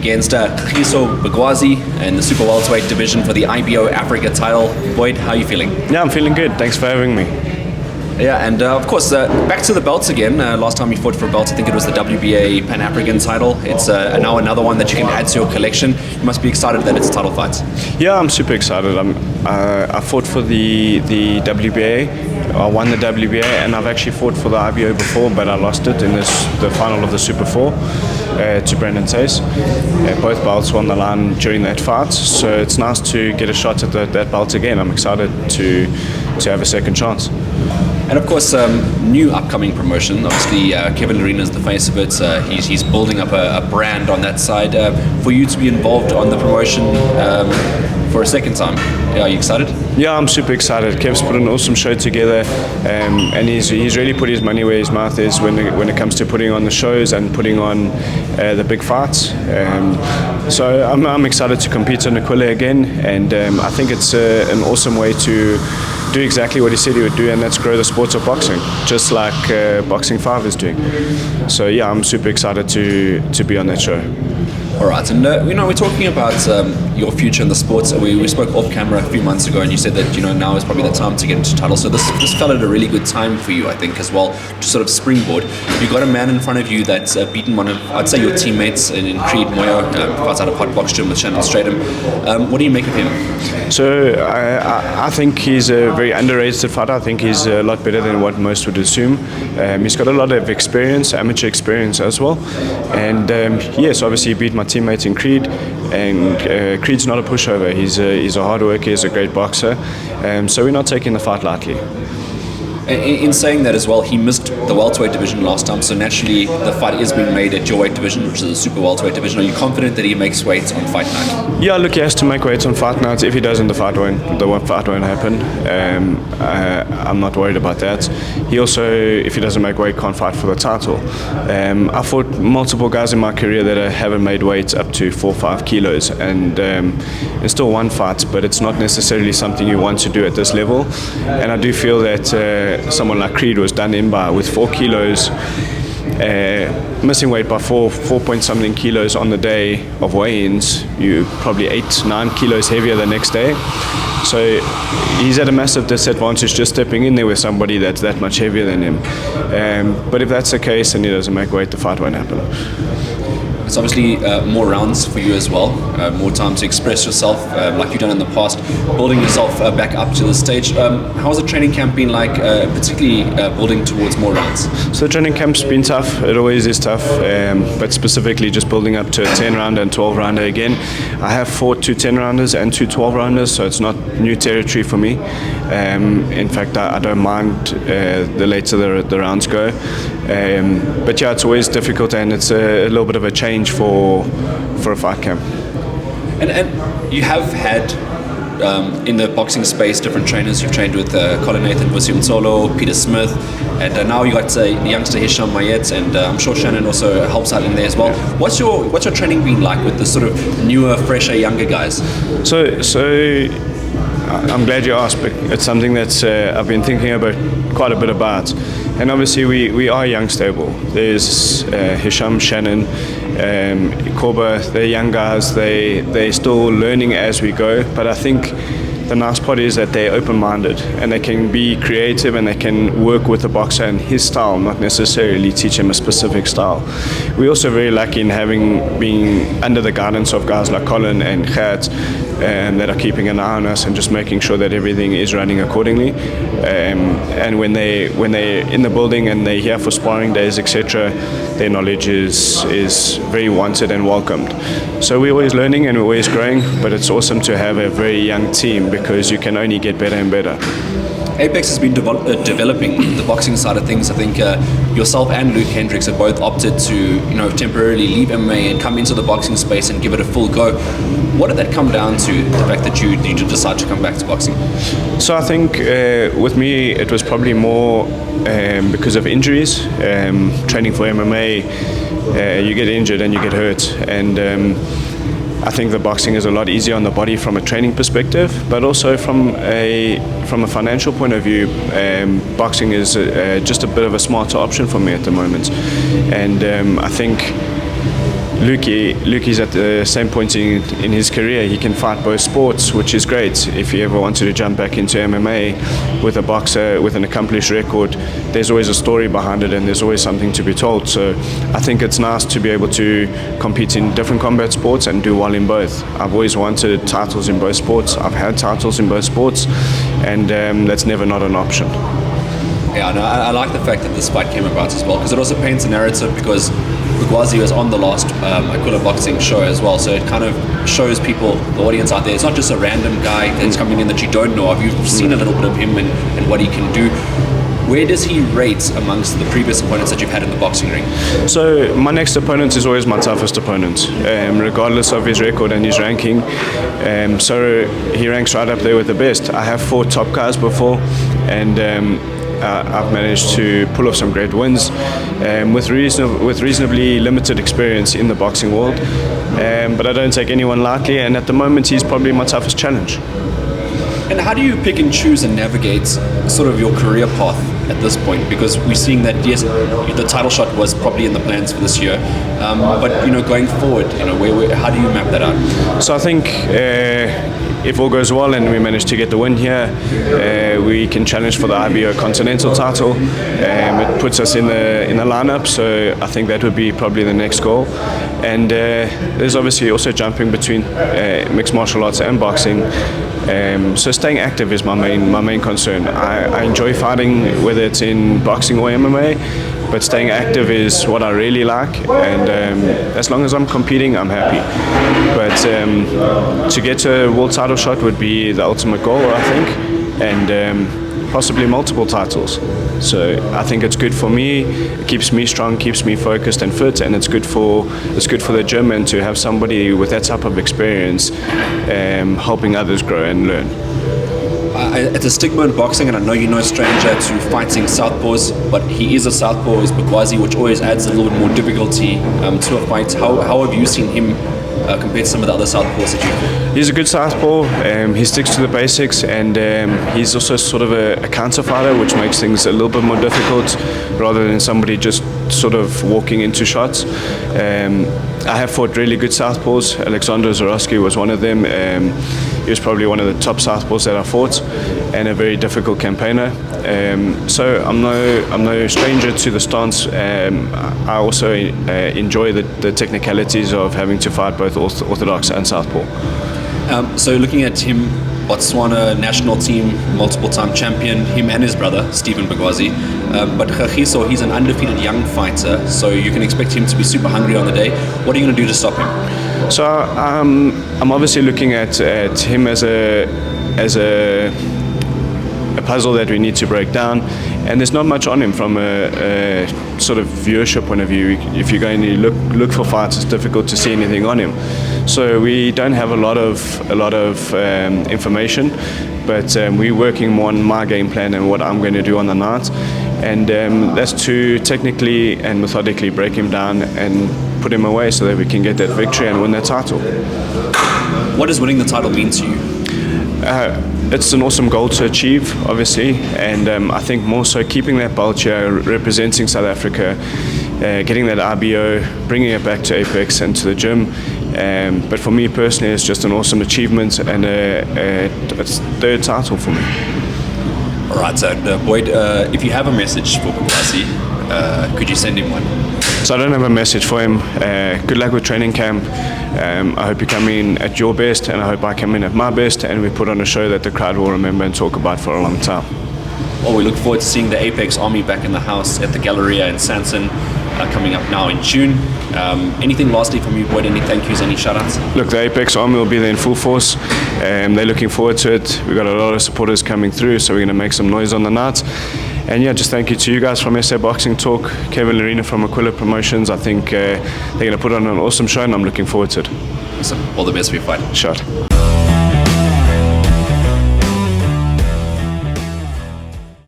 against Bagwasi in the super welterweight division for the IBO Africa title. Boyd, how are you feeling? Yeah, I'm feeling good. Thanks for having me. Yeah, and of course, back to the belts again. Last time you fought for a belt, I think it was the WBA Pan-African title. It's now another one that you can add to your collection. You must be excited that it's a title fight. Yeah, I'm super excited. I fought for the WBA. I won the WBA, and I've actually fought for the IBO before, but I lost it in the final of the Super 4 to Brandon Tace. Both belts were on the line during that fight, so it's nice to get a shot at that belt again. I'm excited to have a second chance. And of course, new upcoming promotion. Obviously, Kevin Arena is the face of it. He's building up a brand on that side. For you to be involved on the promotion for a second time, are you excited? Yeah, I'm super excited. Kev's put an awesome show together, and he's really put his money where his mouth is when it comes to putting on the shows and putting on the big fights. So I'm excited to compete in Aquila again, and I think it's an awesome way to do exactly what he said he would do, and that's grow the sports of boxing, just like Boxing 5 is doing. So yeah, I'm super excited to be on that show. All right, and we're talking about your future in the sports. We spoke off camera a few months ago, and you said that now is probably the time to get into title. So this fell at a really good time for you, I think, as well, to sort of springboard. You've got a man in front of you that's beaten one of, I'd say, your teammates in Creed Moyo, fights out of Hot Box Gym with Shannon Stratham. What do you make of him? So I think he's a very underrated fighter. I think he's a lot better than what most would assume. He's got a lot of experience, amateur experience as well, and yes, obviously he beat my teammates in Creed, and Creed's not a pushover. He's a hard worker, he's a great boxer, so we're not taking the fight lightly. In saying that as well, he missed the welterweight division last time, so naturally the fight is being made at your weight division, which is the super welterweight division. Are you confident that he makes weight on fight night? Yeah, look, he has to make weight on fight night. If he doesn't, the fight won't happen. I'm not worried about that. He also, if he doesn't make weight, can't fight for the title. I fought multiple guys in my career that haven't made weight up to 4 or 5 kilos, and it's still one fight, but it's not necessarily something you want to do at this level. And I do feel that someone like Creed was done in with 4 kilos, missing weight by 4 point something kilos on the day of weigh-ins. You're probably 8-9 kilos heavier the next day. So he's at a massive disadvantage just stepping in there with somebody that's that much heavier than him. But if that's the case and he doesn't make weight, the fight won't happen. It's obviously more rounds for you as well, more time to express yourself like you've done in the past, building yourself back up to the stage. How's the training camp been like, particularly building towards more rounds? So the training camp's been tough. It always is tough, but specifically just building up to a 10-rounder and 12-rounder again. I have fought 2 10-rounders and 2 12-rounders, so it's not new territory for me. In fact, I don't mind the later the rounds go. But yeah, it's always difficult, and it's a little bit of a change for a fight camp. And you have had in the boxing space different trainers. You've trained with Colin Nathan Vusiumtsolo, Peter Smith, and now you got the youngster Hisham Mayet, and I'm sure Shannon also helps out in there as well. What's your training been like with the sort of newer, fresher, younger guys? So I'm glad you asked, but it's something that I've been thinking about quite a bit about. And obviously we are a young stable. There's Hisham, Shannon, Korba, they're young guys. They're still learning as we go, but I think the nice part is that they're open-minded and they can be creative and they can work with the boxer and his style, not necessarily teach him a specific style. We're also very lucky in being under the guidance of guys like Colin and Gert, that are keeping an eye on us and just making sure that everything is running accordingly. And when they're in the building and they're here for sparring days, etc., their knowledge is very wanted and welcomed. So we're always learning and we're always growing, but it's awesome to have a very young team because you can only get better and better. Apex has been developing the boxing side of things. I think yourself and Luke Hendricks have both opted to temporarily leave MMA and come into the boxing space and give it a full go. What did that come down to, the fact that you decide to come back to boxing? So I think with me it was probably more because of injuries. Training for MMA, you get injured and you get hurt, and I think the boxing is a lot easier on the body from a training perspective, but also from a financial point of view, boxing is just a bit of a smarter option for me at the moment. And I think Lukey's at the same point in his career. He can fight both sports, which is great. If he ever wanted to jump back into MMA with a boxer with an accomplished record, there's always a story behind it and there's always something to be told. So I think it's nice to be able to compete in different combat sports and do well in both. I've always wanted titles in both sports. I've had titles in both sports, and that's never not an option. Yeah, no, I like the fact that this fight came about as well, because it also paints a narrative, because Bagwasi was on the last Aquila Boxing show as well, so it kind of shows people, the audience out there, it's not just a random guy that's coming in that you don't know of. You've seen a little bit of him and what he can do. Where does he rate amongst the previous opponents that you've had in the boxing ring? So my next opponent is always my toughest opponent, regardless of his record and his ranking. So he ranks right up there with the best. I have fought top guys before, and I've managed to pull off some great wins with reasonably limited experience in the boxing world. But I don't take anyone lightly, and at the moment he's probably my toughest challenge. And how do you pick and choose and navigate sort of your career path at this point? Because we're seeing that, yes, the title shot was probably in the plans for this year, but going forward, how do you map that out? So I think if all goes well and we manage to get the win here, we can challenge for the IBO Continental title. It puts us in the lineup, so I think that would be probably the next goal. And there's obviously also jumping between mixed martial arts and boxing. So staying active is my main concern. I enjoy fighting, whether it's in boxing or MMA, but staying active is what I really like, and as long as I'm competing, I'm happy. But to get to a world title shot would be the ultimate goal, I think, and possibly multiple titles. So I think it's good for me. It keeps me strong, keeps me focused and fit, and it's good for the gym, and to have somebody with that type of experience helping others grow and learn. It's a stigma in boxing, and I know you're no stranger to fighting Southpaws, but he is a Southpaw, is Bagwasi, which always adds a little bit more difficulty to a fight. How have you seen him compared to some of the other Southpaws that you've? He's a good Southpaw. He sticks to the basics, and he's also sort of a counter fighter, which makes things a little bit more difficult rather than somebody just sort of walking into shots. I have fought really good Southpaws. Alexander Zorowski was one of them. He was probably one of the top Southpaws that I fought, and a very difficult campaigner. So I'm no stranger to the stance. I also enjoy the technicalities of having to fight both Orthodox and Southpaw. So looking at him, Botswana national team, multiple-time champion, him and his brother, Stephen Bagwasi. But Khagiso, he's an undefeated young fighter, so you can expect him to be super hungry on the day. What are you going to do to stop him? So I'm obviously looking at him as a puzzle that we need to break down, and there's not much on him from a sort of viewership point of view. If you're going to look for fights, it's difficult to see anything on him. So we don't have a lot of information, but we're working more on my game plan and what I'm going to do on the night, and that's to technically and methodically break him down and put him away so that we can get that victory and win that title. What does winning the title mean to you? It's an awesome goal to achieve, obviously, and I think more so keeping that belt here, representing South Africa, getting that IBO, bringing it back to Apex and to the gym. But for me personally, it's just an awesome achievement and a third title for me. All right, so Boyd, if you have a message for Bagwasi, could you send him one? So I don't have a message for him. Good luck with training camp. I hope you come in at your best, and I hope I come in at my best, and we put on a show that the crowd will remember and talk about for a long time. Well, we look forward to seeing the Apex Army back in the house at the Galleria in Sanson coming up now in June. Anything lastly from you, Boyd? Any thank yous, any shout outs? Look, the Apex Army will be there in full force. They're looking forward to it. We've got a lot of supporters coming through, so we're going to make some noise on the night. And yeah, just thank you to you guys from SA Boxing Talk, Kevin Lorena from Aquila Promotions. I think they're going to put on an awesome show, and I'm looking forward to it. Awesome. All the best for your fight. Shot.